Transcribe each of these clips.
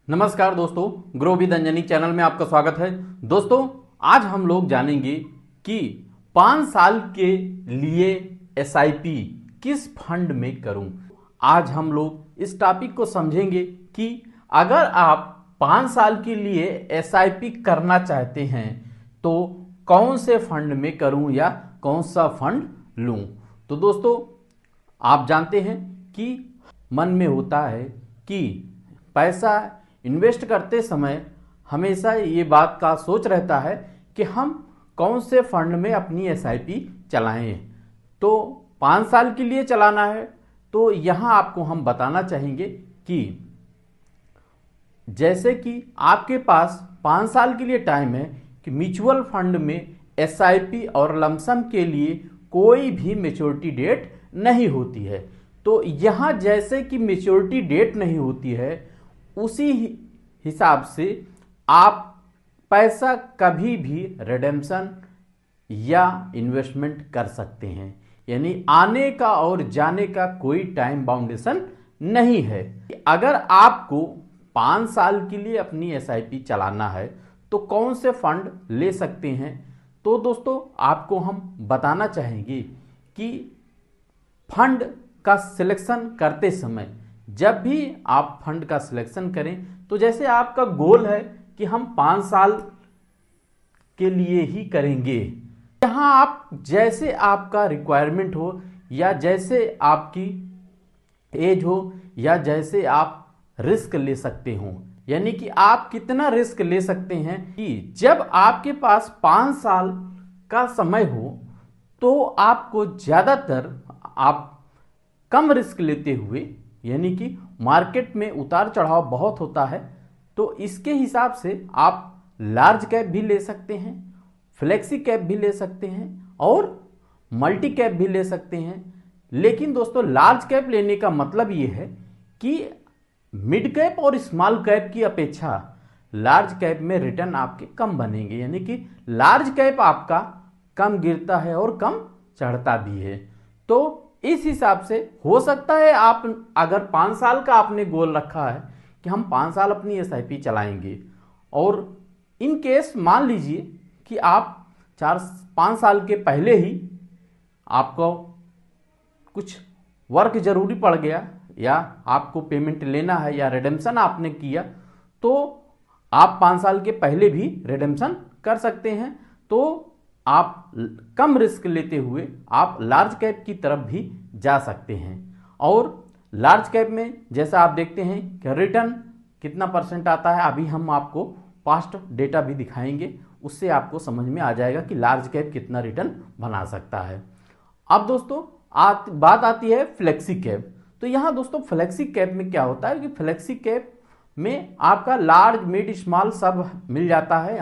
नमस्कार दोस्तों, grow with Anjani channel में आपका स्वागत है। दोस्तों, आज हम लोग जानेंगे कि 5 साल के लिए एसआईपी किस फंड में करूं। आज हम लोग इस टॉपिक को समझेंगे कि अगर आप 5 साल के लिए एसआईपी करना चाहते हैं तो कौन से फंड में करूं या कौन सा फंड लूं। तो दोस्तों, आप जानते हैं कि मन में होता है कि पैसा इन्वेस्ट करते समय हमेशा ये बात का सोच रहता है कि हम कौन से फंड में अपनी एसआईपी चलाएं। तो 5 साल के लिए चलाना है तो यहाँ आपको हम बताना चाहेंगे कि जैसे कि आपके पास 5 साल के लिए टाइम है कि म्यूचुअल फंड में एसआईपी और लमसम के लिए कोई भी मैच्योरिटी डेट नहीं होती है। तो यहाँ जैसे कि मैच्योरिटी डेट नहीं होती है, उसी हिसाब से आप पैसा कभी भी रिडेम्पशन या इन्वेस्टमेंट कर सकते हैं। यानी आने का और जाने का कोई टाइम बाउंडेशन नहीं है। अगर आपको 5 साल के लिए अपनी एसआईपी चलाना है तो कौन से फंड ले सकते हैं। तो दोस्तों, आपको हम बताना चाहेंगे कि फंड का सिलेक्शन करते समय जब भी आप फंड का सिलेक्शन करें तो जैसे आपका गोल है कि हम 5 साल के लिए ही करेंगे, यहाँ आप जैसे आपका रिक्वायरमेंट हो या जैसे आपकी एज हो या जैसे आप रिस्क ले सकते हो, यानी कि आप कितना रिस्क ले सकते हैं कि जब आपके पास 5 साल का समय हो तो आपको ज़्यादातर आप कम रिस्क लेते हुए, यानी कि मार्केट में उतार चढ़ाव बहुत होता है तो इसके हिसाब से आप लार्ज कैप भी ले सकते हैं, फ्लेक्सी कैप भी ले सकते हैं और मल्टी कैप भी ले सकते हैं। लेकिन दोस्तों, लार्ज कैप लेने का मतलब ये है कि मिड कैप और स्मॉल कैप की अपेक्षा लार्ज कैप में रिटर्न आपके कम बनेंगे, यानी कि लार्ज कैप आपका कम गिरता है और कम चढ़ता भी है। तो इस हिसाब से हो सकता है आप अगर 5 साल का आपने गोल रखा है कि हम 5 साल अपनी एसआईपी चलाएंगे और इन केस मान लीजिए कि आप 4-5 साल के पहले ही आपको कुछ वर्क जरूरी पड़ गया या आपको पेमेंट लेना है या रिडेम्पशन आपने किया तो आप 5 साल के पहले भी रिडेम्पशन कर सकते हैं। तो आप कम रिस्क लेते हुए आप लार्ज कैप की तरफ भी जा सकते हैं। और लार्ज कैप में जैसा आप देखते हैं कि रिटर्न कितना परसेंट आता है, अभी हम आपको पास्ट डेटा भी दिखाएंगे, उससे आपको समझ में आ जाएगा कि लार्ज कैप कितना रिटर्न बना सकता है। अब दोस्तों, बात आती है फ्लेक्सी कैप। तो यहाँ दोस्तों, फ्लेक्सी कैप में क्या होता है कि फ्लेक्सी कैप में आपका लार्ज मिड स्मॉल सब मिल जाता है।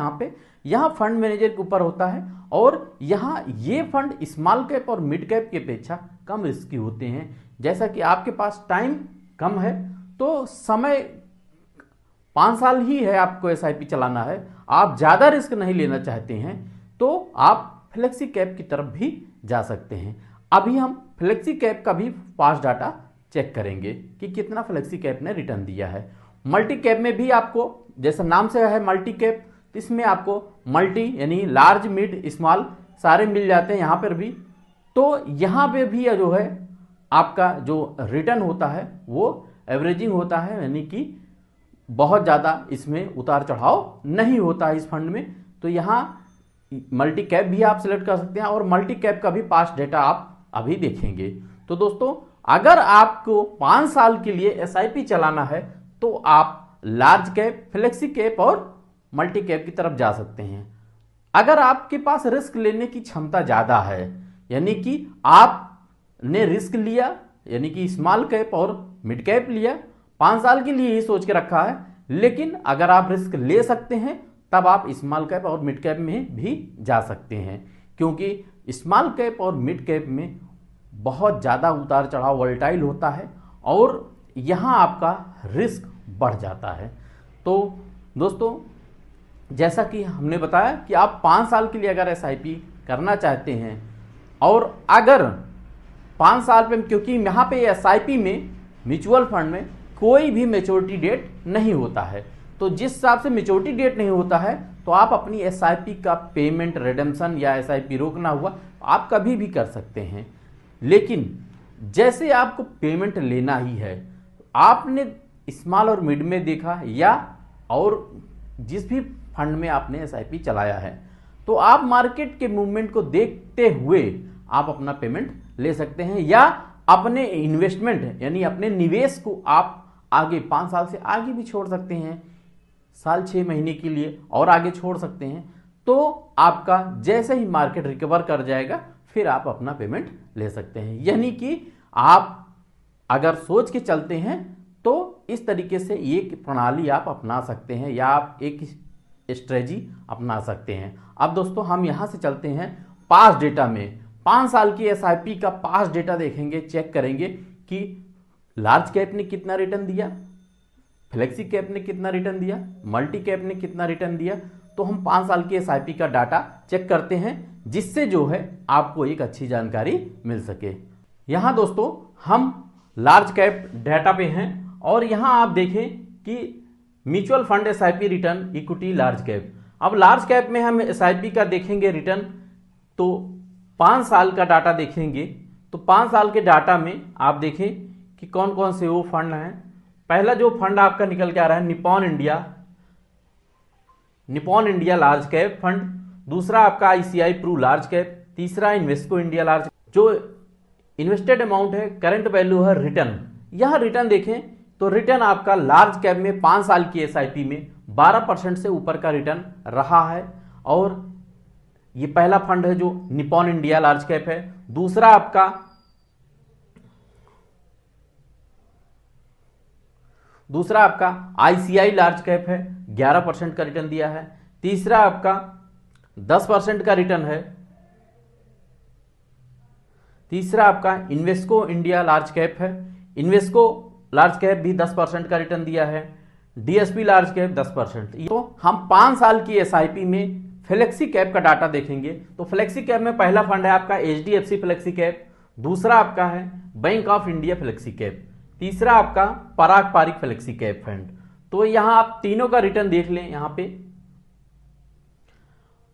यहाँ फंड मैनेजर के ऊपर होता है और यहाँ ये फंड स्मॉल कैप और मिड कैप की अपेक्षा कम रिस्की होते हैं। जैसा कि आपके पास टाइम कम है तो समय 5 साल ही है, आपको एसआईपी चलाना है, आप ज़्यादा रिस्क नहीं लेना चाहते हैं तो आप फ्लेक्सी कैप की तरफ भी जा सकते हैं। अभी हम फ्लेक्सी कैप का भी पास्ट डाटा चेक करेंगे कि कितना फ्लेक्सी कैप ने रिटर्न दिया है। मल्टी कैप में भी आपको, जैसा नाम से है मल्टी कैप, इसमें आपको मल्टी यानी लार्ज मिड स्मॉल सारे मिल जाते हैं यहाँ पर भी। तो यहाँ पे भी जो है आपका जो रिटर्न होता है वो एवरेजिंग होता है, यानी कि बहुत ज़्यादा इसमें उतार चढ़ाव नहीं होता है इस फंड में। तो यहाँ मल्टी कैप भी आप सिलेक्ट कर सकते हैं और मल्टी कैप का भी पास्ट डेटा आप अभी देखेंगे। तो दोस्तों, अगर आपको 5 साल के लिए एसआईपी चलाना है तो आप लार्ज कैप, फ्लेक्सी कैप और मल्टी कैप की तरफ जा सकते हैं। अगर आपके पास रिस्क लेने की क्षमता ज़्यादा है, यानी कि आपने रिस्क लिया, यानी कि स्मॉल कैप और मिड कैप लिया, 5 साल के लिए ही सोच के रखा है, लेकिन अगर आप रिस्क ले सकते हैं तब आप स्मॉल कैप और मिड कैप में भी जा सकते हैं, क्योंकि स्मॉल कैप और मिड कैप में बहुत ज़्यादा उतार चढ़ाव वोलेटाइल होता है और यहाँ आपका रिस्क बढ़ जाता है। तो दोस्तों, जैसा कि हमने बताया कि आप 5 साल के लिए अगर एसआईपी करना चाहते हैं और अगर 5 साल पे, क्योंकि यहाँ पे एसआईपी में म्यूचुअल फंड में कोई भी मैच्योरिटी डेट नहीं होता है। तो जिस हिसाब से मैच्योरिटी डेट नहीं होता है तो आप अपनी एसआईपी का पेमेंट रिडेम्पशन या एसआईपी रोकना हुआ आप कभी भी कर सकते हैं। लेकिन जैसे आपको पेमेंट लेना ही है, आपने स्मॉल और मिड में देखा या और जिस भी फंड में आपने एसआईपी चलाया है, तो आप मार्केट के मूवमेंट को देखते हुए आप अपना पेमेंट ले सकते हैं या अपने इन्वेस्टमेंट यानी अपने निवेश को आप आगे 5 साल से आगे भी छोड़ सकते हैं, साल 6 महीने के लिए और आगे छोड़ सकते हैं। तो आपका जैसे ही मार्केट रिकवर कर जाएगा फिर आप अपना पेमेंट ले सकते हैं। यानी कि आप अगर सोच के चलते हैं तो इस तरीके से एक प्रणाली आप अपना सकते हैं या आप एक स्ट्रेटजी अपना सकते हैं। अब दोस्तों हम यहां से चलते हैं पास्ट डेटा में। 5 साल की एसआईपी का पास्ट डेटा देखेंगे, चेक करेंगे कि लार्ज कैप ने कितना रिटर्न दिया, फ्लेक्सी कैप ने कितना रिटर्न दिया, मल्टी कैप ने कितना रिटर्न दिया। तो हम 5 साल की एसआईपी का डाटा चेक करते हैं जिससे जो है आपको एक अच्छी जानकारी मिल सके। यहां दोस्तों हम लार्ज कैप डाटा पे हैं और यहां आप देखें कि mutual fund SIP return equity large cap. अब लार्ज कैप में हम एसआईपी का देखेंगे रिटर्न, तो 5 साल का डाटा देखेंगे। तो 5 साल के डाटा में आप देखें कि कौन कौन से वो फंड हैं। पहला जो फंड आपका निकल के आ रहा है Nippon India large cap fund, दूसरा आपका आईसीआई प्रू लार्ज कैप, तीसरा इन्वेस्को इंडिया लार्ज। जो इन्वेस्टेड अमाउंट है, करंट वैल्यू है, रिटर्न। यह रिटर्न देखें तो रिटर्न आपका लार्ज कैप में 5 साल की एसआईपी में 12% से ऊपर का रिटर्न रहा है। और ये पहला फंड है जो निपॉन इंडिया लार्ज कैप है। दूसरा आपका आईसीआई लार्ज कैप है, 11% का रिटर्न दिया है। तीसरा आपका 10% का रिटर्न है। तीसरा आपका इन्वेस्को इंडिया लार्ज कैप है, इन्वेस्को लार्ज कैप भी 10% का रिटर्न दिया है। DSP large cap 10%। तो हम 5 साल की एसआईपी में फ्लेक्सी कैप का डाटा देखेंगे। तो फ्लेक्सी कैप में पहला फंड है आपका एचडीएफसी फ्लेक्सी कैप, दूसरा आपका है bank of India flexi cap, तीसरा आपका पराग पारिक फ्लेक्सी कैप फंड। तो यहां आप तीनों का रिटर्न देख लें। यहां पे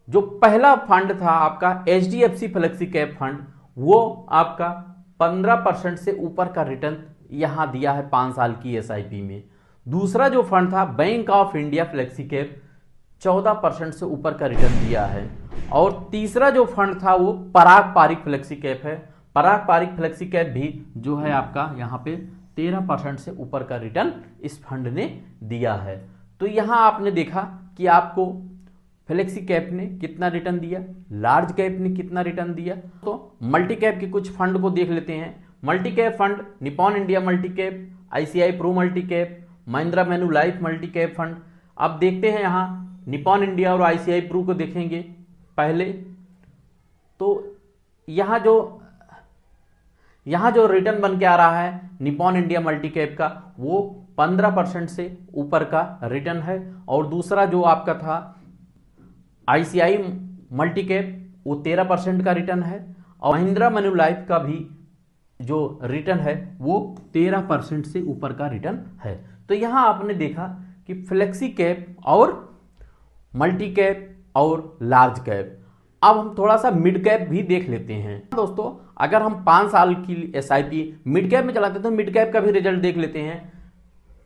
जो पहला फंड था आपका एचडीएफसी फ्लेक्सी कैप फंड, वो आपका 15% से ऊपर का रिटर्न यहां दिया है 5 साल की एसआईपी में। दूसरा जो फंड था bank of India flexi cap, 14% से ऊपर का रिटर्न दिया है। और तीसरा जो फंड था वो पराग पारिक फ्लेक्सी कैप है। पराग पारिक फ्लेक्सी कैप भी जो है आपका यहां पे 13% से ऊपर का रिटर्न इस फंड ने दिया है। तो यहां आपने देखा कि आपको फ्लेक्सी कैप ने कितना रिटर्न दिया, लार्ज कैप ने कितना रिटर्न दिया। तो मल्टी कैप के कुछ फंड को देख लेते हैं। Multi cap fund Nippon India multi cap, ICICI Pru multi cap, Mahindra Manulife multi cap fund. अब देखते हैं यहां निपॉन इंडिया और आईसीआई प्रू को देखेंगे पहले। तो यहां जो रिटर्न बन के आ रहा है निपॉन इंडिया मल्टी कैप का, वो 15% से ऊपर का रिटर्न है। और दूसरा जो आपका था आईसीआई मल्टी कैप, वो 13% का रिटर्न है। और महिंद्रा मैन्युलाइफ का भी जो रिटर्न है वो 13% से ऊपर का रिटर्न है। तो यहां आपने देखा कि फ्लेक्सी कैप और मल्टी कैप और लार्ज कैप। अब हम थोड़ा सा मिड कैप भी देख लेते हैं। दोस्तों अगर हम 5 साल की एसआईपी मिड कैप में चलाते हैं तो मिड कैप का भी रिजल्ट देख लेते हैं।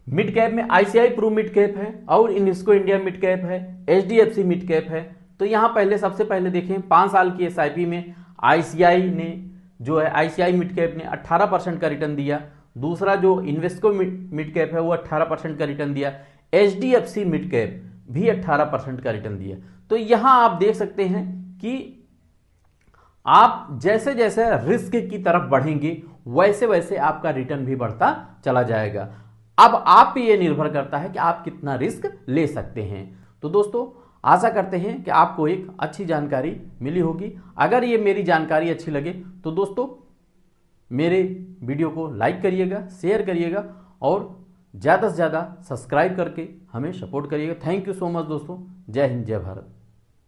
मिड कैप में आईसीआई प्रू मिड कैप है और इन्वेस्को इंडिया मिड कैप है, एचडीएफसी मिड कैप है। तो यहां सबसे पहले देखें 5 साल की एसआईपी में आईसीआई ने जो है आईसीआई मिड कैप ने 18% का रिटर्न दिया। दूसरा जो इन्वेस्को मिड कैप है वो 18% का रिटर्न दिया। एचडीएफसी मिड कैप भी 18% का रिटर्न दिया। तो यहां आप देख सकते हैं कि आप जैसे जैसे रिस्क की तरफ बढ़ेंगे वैसे वैसे आपका रिटर्न भी बढ़ता चला जाएगा। अब आप पे यह निर्भर करता है कि आप कितना रिस्क ले सकते हैं। तो दोस्तों आशा करते हैं कि आपको एक अच्छी जानकारी मिली होगी। अगर ये मेरी जानकारी अच्छी लगे तो दोस्तों मेरे वीडियो को लाइक करिएगा, शेयर करिएगा और ज़्यादा से ज़्यादा सब्सक्राइब करके हमें सपोर्ट करिएगा। थैंक यू सो मच दोस्तों। जय हिंद, जय भारत।